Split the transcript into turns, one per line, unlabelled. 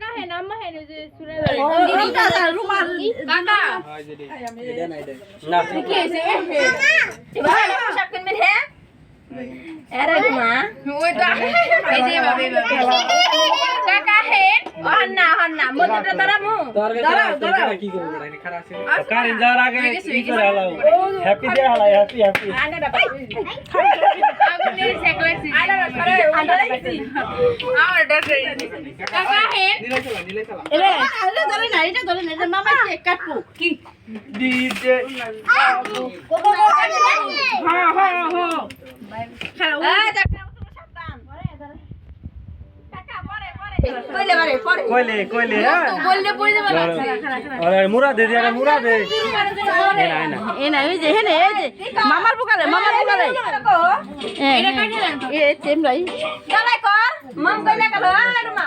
কাহে নাম হেন যে সুরে
রুমাল
কাকা
না
কি হইছে ভাই পোশাক কিনবে হে আরে মা ওই তো এই যে বাবে কাকা হে হন্না মধ্যটা দাঁড়ামু
দাঁড়াও কি করব এটা খারাপ আছে কারেন্ট যাওয়ার আগে কি করে হলাও হ্যাপি ডে হলাই হ্যাপি
আন্ডা ভাই আগুনে সেক লাগছে আন্ডা লাগছে আমার ডর কাকা হে
নিলে চলা
এটা ধরে না এটা মামা কেক কাটবো কি
ডিজে কইলে হ্যাঁ আরে মুরা দে
এ না এই যে মামার বুকালে এ তেমরাই
মম কইলে গেল আর মা